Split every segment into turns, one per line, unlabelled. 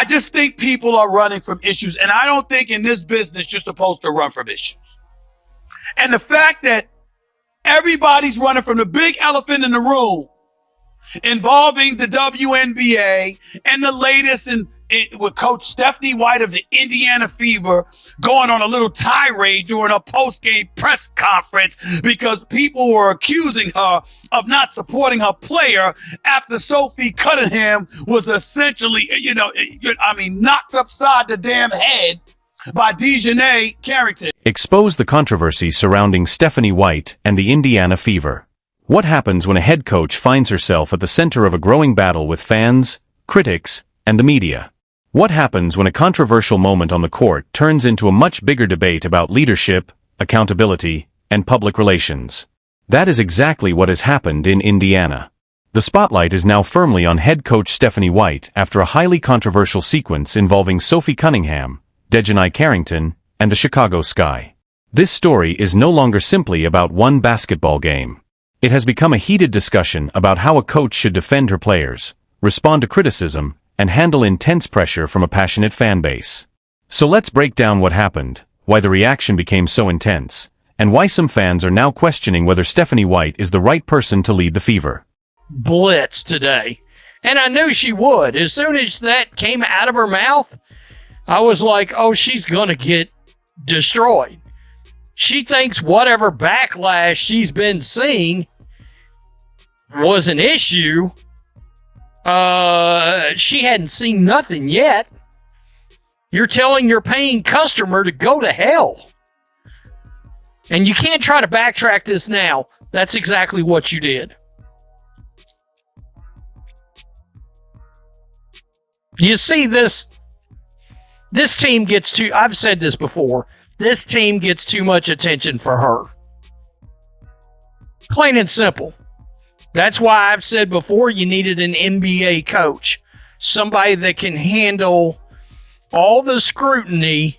I just think people are running from issues, and I don't think in this business you're supposed to run from issues. And the fact that everybody's running from the big elephant in the room involving the WNBA and the latest with Coach Stephanie White of the Indiana Fever going on a little tirade during a post-game press conference because people were accusing her of not supporting her player after Sophie Cunningham was essentially, knocked upside the damn head by Dejanay Carrington.
Expose the controversy surrounding Stephanie White and the Indiana Fever. What happens when a head coach finds herself at the center of a growing battle with fans, critics, and the media? What happens when a controversial moment on the court turns into a much bigger debate about leadership, accountability, and public relations? That is exactly what has happened in Indiana. The spotlight is now firmly on head coach Stephanie White after a highly controversial sequence involving Sophie Cunningham, Dejanay Carrington, and the Chicago Sky. This story is no longer simply about one basketball game. It has become a heated discussion about how a coach should defend her players, respond to criticism, and handle intense pressure from a passionate fan base. So let's break down what happened, why the reaction became so intense, and why some fans are now questioning whether Stephanie White is the right person to lead the Fever.
Blitz today. And I knew she would. As soon as that came out of her mouth, I was like, oh, she's going to get destroyed. She thinks whatever backlash she's been seeing was an issue. She hadn't seen nothing yet. You're telling your paying customer to go to hell. And you can't try to backtrack this now. That's exactly what you did. You see, this team gets too, I've said this before, this team gets too much attention for her. Plain and simple. That's why I've said before you needed an NBA coach. Somebody that can handle all the scrutiny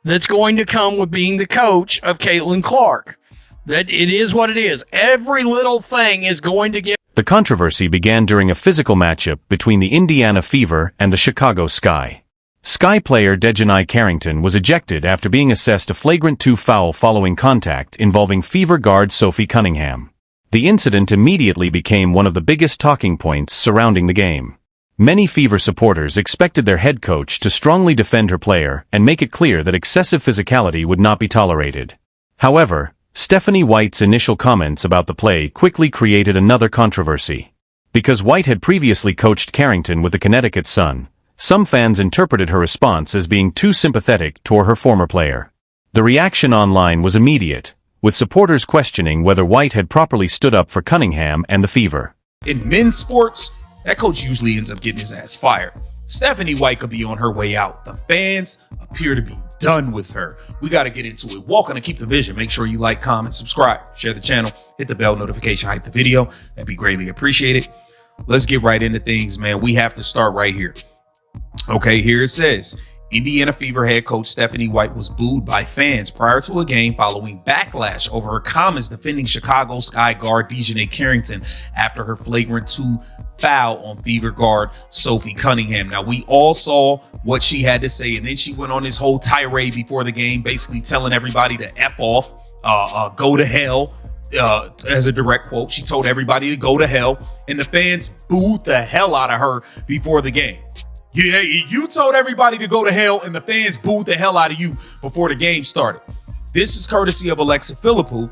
that's going to come with being the coach of Caitlin Clark. That it is what it is. Every little thing is going to get...
The controversy began during a physical matchup between the Indiana Fever and the Chicago Sky. Sky player Dejanay Carrington was ejected after being assessed a flagrant 2 foul following contact involving Fever guard Sophie Cunningham. The incident immediately became one of the biggest talking points surrounding the game. Many Fever supporters expected their head coach to strongly defend her player and make it clear that excessive physicality would not be tolerated. However, Stephanie White's initial comments about the play quickly created another controversy. Because White had previously coached Carrington with the Connecticut Sun, some fans interpreted her response as being too sympathetic toward her former player. The reaction online was immediate, with supporters questioning whether White had properly stood up for Cunningham and the Fever.
In men's sports, that coach usually ends up getting his ass fired. Stephanie White could be on her way out. The fans appear to be done with her. We got to get into it. Welcome to Keep the Vision. Make sure you like, comment, subscribe, share the channel, hit the bell notification, hype the video. That'd be greatly appreciated. Let's get right into things, man. We have to start right here. Okay, here it says, Indiana Fever head coach Stephanie White was booed by fans prior to a game following backlash over her comments defending Chicago Sky guard Dejanay Carrington after her flagrant 2 foul on Fever guard Sophie Cunningham. Now, we all saw what she had to say, and then she went on this whole tirade before the game, basically telling everybody to F off, go to hell. As a direct quote, she told everybody to go to hell, and the fans booed the hell out of her before the game. Yeah, you told everybody to go to hell, and the fans booed the hell out of you before the game started. This is courtesy of Alexa Philippou.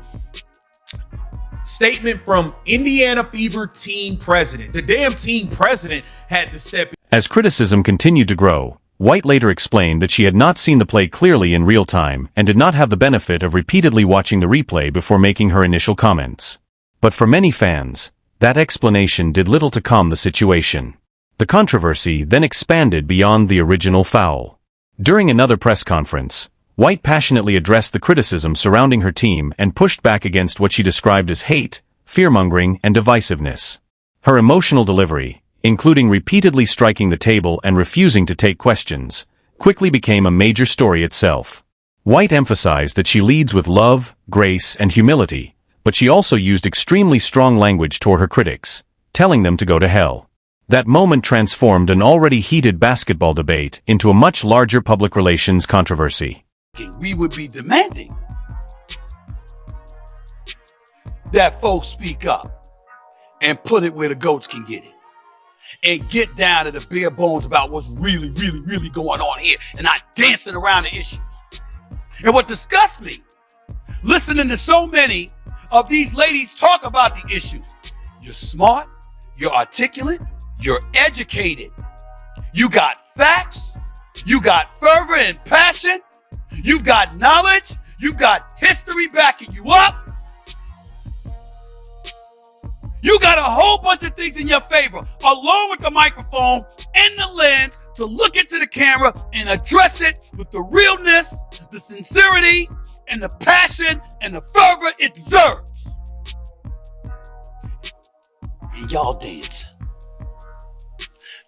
Statement from Indiana Fever team president. The damn team president had to step in.
As criticism continued to grow, White later explained that she had not seen the play clearly in real time and did not have the benefit of repeatedly watching the replay before making her initial comments. But for many fans, that explanation did little to calm the situation. The controversy then expanded beyond the original foul. During another press conference, White passionately addressed the criticism surrounding her team and pushed back against what she described as hate, fear-mongering, and divisiveness. Her emotional delivery, including repeatedly striking the table and refusing to take questions, quickly became a major story itself. White emphasized that she leads with love, grace, and humility, but she also used extremely strong language toward her critics, telling them to go to hell. That moment transformed an already heated basketball debate into a much larger public relations controversy.
We would be demanding that folks speak up and put it where the goats can get it and get down to the bare bones about what's really, really, really going on here and not dancing around the issues. And what disgusts me, listening to so many of these ladies talk about the issues, you're smart, you're articulate, you're educated, you got facts, you got fervor and passion, you've got knowledge, you've got history backing you up. You got a whole bunch of things in your favor, along with the microphone and the lens to look into the camera and address it with the realness, the sincerity, and the passion and the fervor it deserves. And y'all dancing.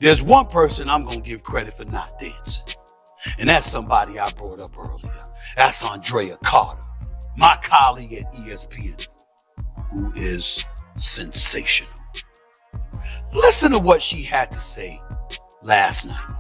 There's one person I'm going to give credit for not dancing. And that's somebody I brought up earlier. That's Andrea Carter, my colleague at ESPN, who is sensational. Listen to what she had to say last night.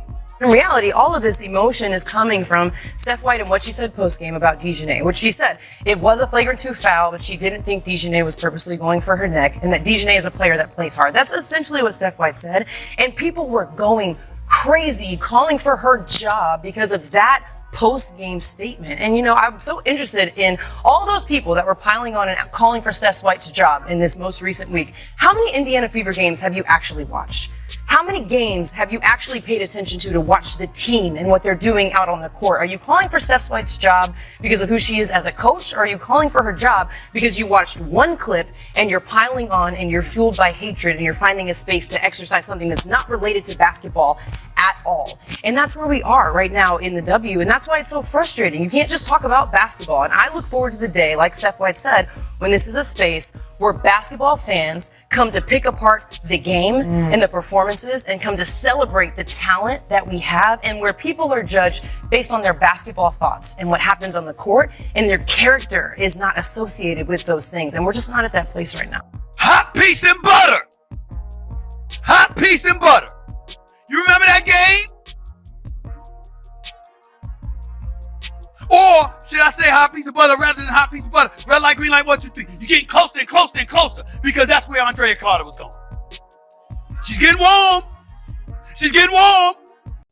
In reality, all of this emotion is coming from Steph White and what she said post-game about DiJonai, which she said it was a flagrant 2 foul, but she didn't think DiJonai was purposely going for her neck, and that DiJonai is a player that plays hard. That's essentially what Steph White said, and people were going crazy calling for her job because of that post-game statement. And I'm so interested in all those people that were piling on and calling for Steph White's job in this most recent week. How many Indiana Fever games have you actually watched? How many games have you actually paid attention to watch the team and what they're doing out on the court? Are you calling for Steph White's job because of who she is as a coach, or are you calling for her job because you watched one clip and you're piling on and you're fueled by hatred and you're finding a space to exercise something that's not related to basketball at all? And that's where we are right now in the W, and that's why it's so frustrating. You can't just talk about basketball, and I look forward to the day, like Steph White said, when this is a space where basketball fans come to pick apart the game and the performances and come to celebrate the talent that we have, and where people are judged based on their basketball thoughts and what happens on the court, and their character is not associated with those things. And we're just not at that place right now.
Hot piece and butter. Hot piece and butter. You remember that game? Or should I say hot piece of butter rather than hot piece of butter? Red light, green light, 1, 2, 3. You're getting closer and closer and closer because that's where Andrea Carter was going. She's getting warm. She's getting warm.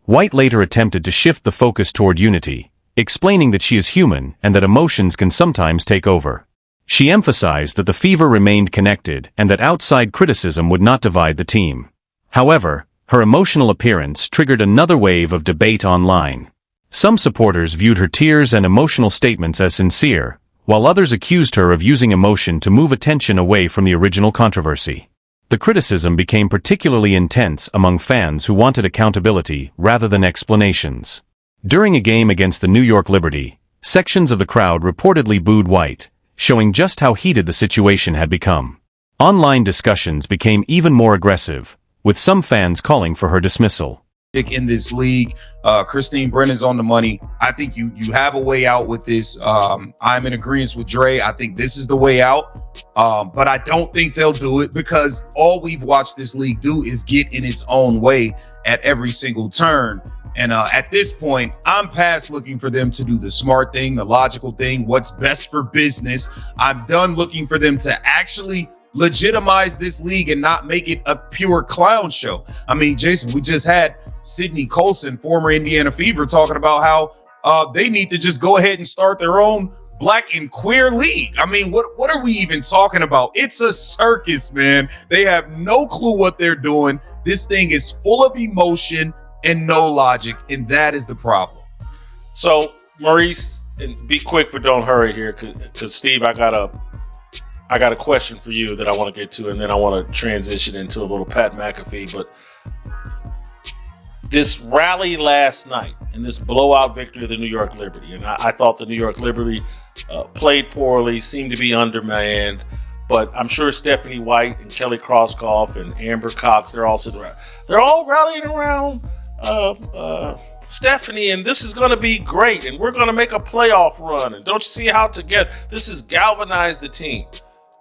White later attempted to shift the focus toward unity, explaining that she is human and that emotions can sometimes take over. She emphasized that the Fever remained connected and that outside criticism would not divide the team. However, her emotional appearance triggered another wave of debate online. Some supporters viewed her tears and emotional statements as sincere, while others accused her of using emotion to move attention away from the original controversy. The criticism became particularly intense among fans who wanted accountability rather than explanations. During a game against the New York Liberty, sections of the crowd reportedly booed White, showing just how heated the situation had become. Online discussions became even more aggressive, with some fans calling for her dismissal.
In this league, Christine Brennan's on the money. I think you have a way out with this. I'm in agreement with Dre. I think this is the way out, but I don't think they'll do it because all we've watched this league do is get in its own way at every single turn. And at this point, I'm past looking for them to do the smart thing, the logical thing, what's best for business. I'm done looking for them to actually legitimize this league and not make it a pure clown show. I mean, Jason, we just had Sydney Colson, former Indiana Fever, talking about how they need to just go ahead and start their own Black and queer league. I mean, what are we even talking about? It's a circus, man. They have no clue what they're doing. This thing is full of emotion and no logic, and that is the problem.
So, Maurice, and be quick but don't hurry here, because Steve, I got a question for you that I want to get to, and then I want to transition into a little Pat McAfee. But this rally last night and this blowout victory of the New York Liberty, and I thought the New York Liberty played poorly, seemed to be undermanned, but I'm sure Stephanie White and Kelly Krauskopf and Amber Cox, they're all sitting around. They're all rallying around Stephanie, and this is going to be great, and we're going to make a playoff run, and don't you see how together this has galvanized the team?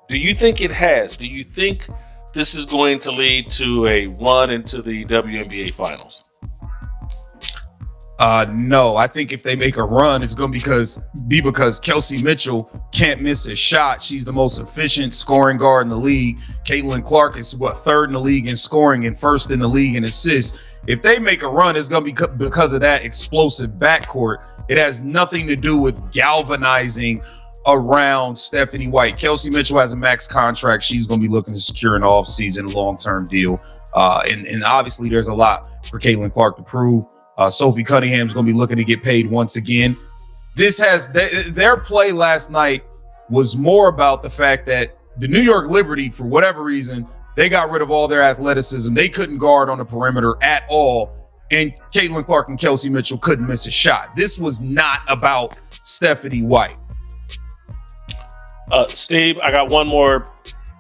Do you think it has? Do you think this is going to lead to a run into the WNBA finals?
No, I think if they make a run, it's going to be because Kelsey Mitchell can't miss a shot. She's the most efficient scoring guard in the league. Caitlin Clark is third in the league in scoring and first in the league in assists. If they make a run, it's going to be because of that explosive backcourt. It has nothing to do with galvanizing around Stephanie White. Kelsey Mitchell has a max contract. She's going to be looking to secure an off-season long-term deal. And obviously there's a lot for Caitlin Clark to prove. Sophie Cunningham's going to be looking to get paid once again. Their play last night was more about the fact that the New York Liberty, for whatever reason, they got rid of all their athleticism. They couldn't guard on the perimeter at all. And Caitlin Clark and Kelsey Mitchell couldn't miss a shot. This was not about Stephanie White.
Steve, I got one more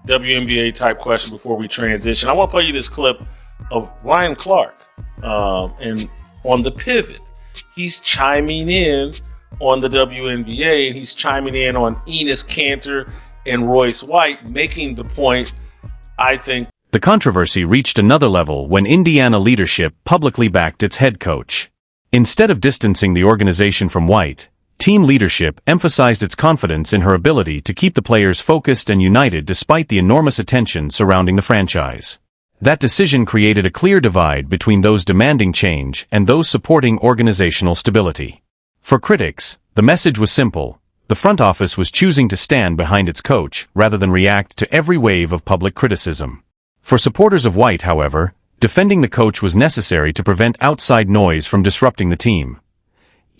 WNBA type question before we transition. I want to play you this clip of Ryan Clark and on the pivot. He's chiming in on the WNBA, and he's chiming in on Enes Kanter and Royce White, making the point, I think.
The controversy reached another level when Indiana leadership publicly backed its head coach. Instead of distancing the organization from White, team leadership emphasized its confidence in her ability to keep the players focused and united despite the enormous attention surrounding the franchise. That decision created a clear divide between those demanding change and those supporting organizational stability. For critics, the message was simple. The front office was choosing to stand behind its coach rather than react to every wave of public criticism. For supporters of White, however, defending the coach was necessary to prevent outside noise from disrupting the team.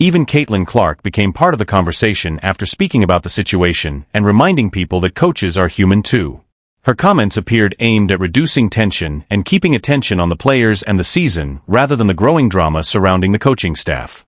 Even Caitlin Clark became part of the conversation after speaking about the situation and reminding people that coaches are human too. Her comments appeared aimed at reducing tension and keeping attention on the players and the season rather than the growing drama surrounding the coaching staff.